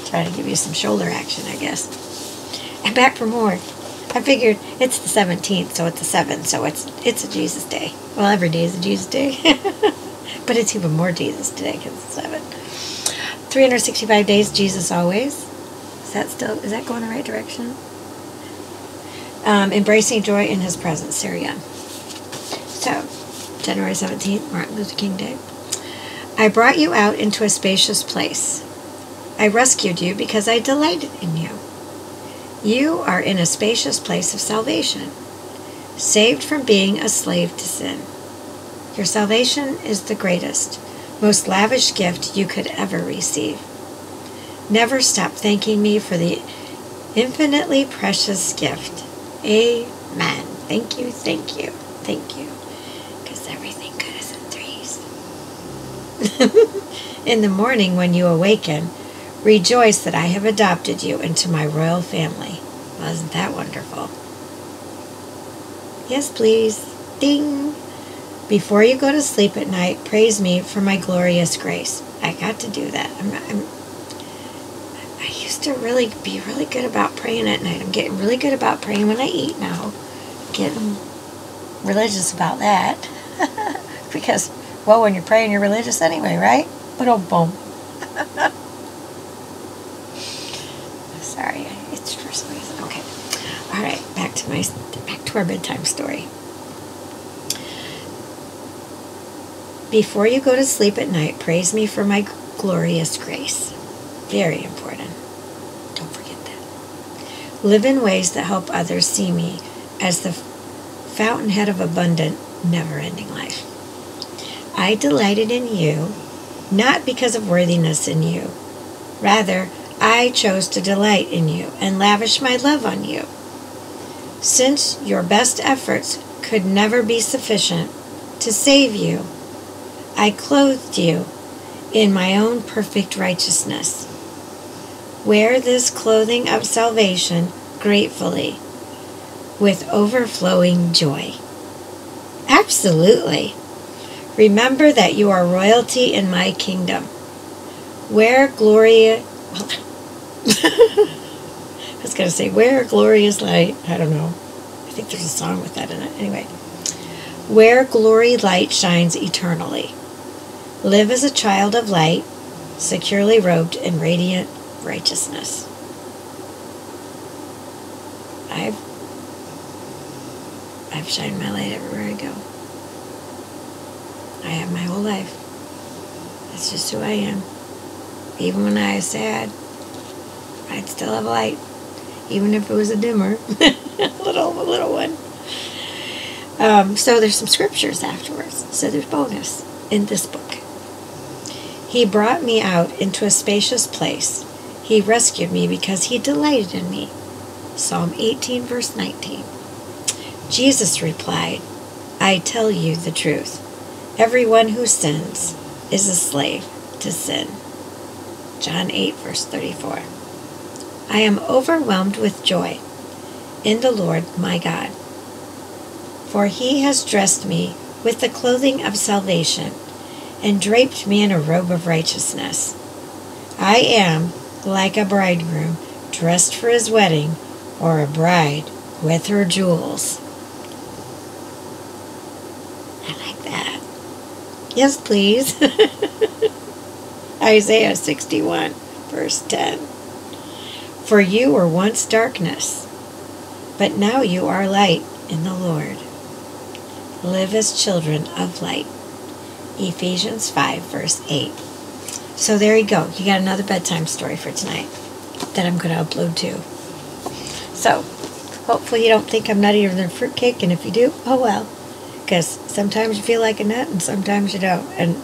Try to give you some shoulder action, I guess. And back for more. I figured it's the 17th, so it's the 7th, so it's a Jesus day. Well, every day is a Jesus day. But it's even more Jesus today because it's 7. 365 days, Jesus always. Is that going the right direction? Embracing joy in his presence, Syria. So, January 17th, Martin Luther King Day. I brought you out into a spacious place. I rescued you because I delighted in you. You are in a spacious place of salvation, saved from being a slave to sin. Your salvation is the greatest, most lavish gift you could ever receive. Never stop thanking me for the infinitely precious gift. Amen. Thank you, thank you, thank you. Because everything good is in threes. In the morning when you awaken, rejoice that I have adopted you into my royal family. Wasn't that wonderful? Yes, please. Ding. Before you go to sleep at night, praise me for my glorious grace. I got to do that. I used to be really good about praying at night. I'm getting really good about praying when I eat now. Getting religious about that. Because, well, when you're praying, you're religious anyway, right? But oh, boom. Sorry, it's for some reason. Okay. All right, back to our bedtime story. Before you go to sleep at night, praise me for my glorious grace. Very important. Don't forget that. Live in ways that help others see me as the fountainhead of abundant, never-ending life. I delighted in you, not because of worthiness in you. Rather, I chose to delight in you and lavish my love on you. Since your best efforts could never be sufficient to save you, I clothed you in my own perfect righteousness. Wear this clothing of salvation gratefully, with overflowing joy. Absolutely. Remember that you are royalty in my kingdom. Wear glorious... I was going to say, wear glorious light. I don't know. I think there's a song with that in it. Anyway. Where glory light shines eternally. Live as a child of light, securely robed in radiant righteousness. I've shined my light everywhere I go. I have my whole life. That's just who I am. Even when I was sad, I'd still have light. Even if it was a dimmer. a little one. So there's some scriptures afterwards. So there's bonus in this book. He brought me out into a spacious place. He rescued me because he delighted in me. Psalm 18, verse 19. Jesus replied, I tell you the truth. Everyone who sins is a slave to sin. John 8, verse 34. I am overwhelmed with joy in the Lord my God, for he has dressed me with the clothing of salvation and draped me in a robe of righteousness. I am like a bridegroom dressed for his wedding, or a bride with her jewels. I like that. Yes, please. Isaiah 61, verse 10. For you were once darkness, but now you are light in the Lord. Live as children of light. Ephesians 5, verse 8. So there you go. You got another bedtime story for tonight that I'm going to upload too. So, hopefully you don't think I'm nuttier than fruitcake, and if you do, oh well. Because sometimes you feel like a nut, and sometimes you don't. And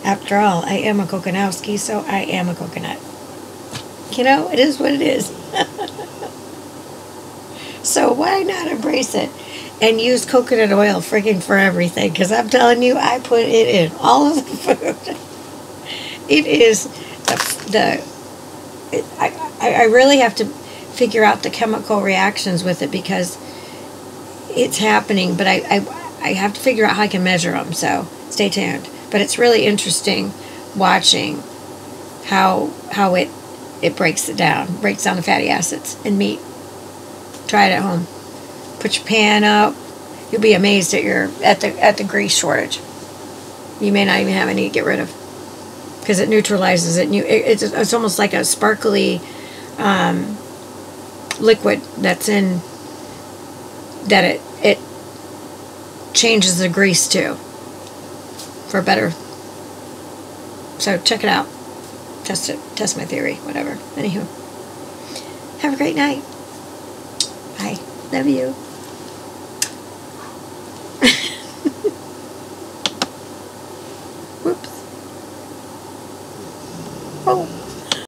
after all, I am a Kokonowski, so I am a coconut. You know, it is what it is. So why not embrace it and use coconut oil friggin' for everything? Because I'm telling you, I put it in all of the food. It is I really have to figure out the chemical reactions with it because it's happening, but I have to figure out how I can measure them, so stay tuned. But it's really interesting watching how it breaks down the fatty acids in meat. Try it at home. Put your pan up. You'll be amazed at the grease shortage. You may not even have any to get rid of, because it neutralizes it. And it's almost like a sparkly liquid that's in, that it changes the grease too for better. So check it out. Test it. Test my theory. Whatever. Anywho, have a great night. Bye. Love you.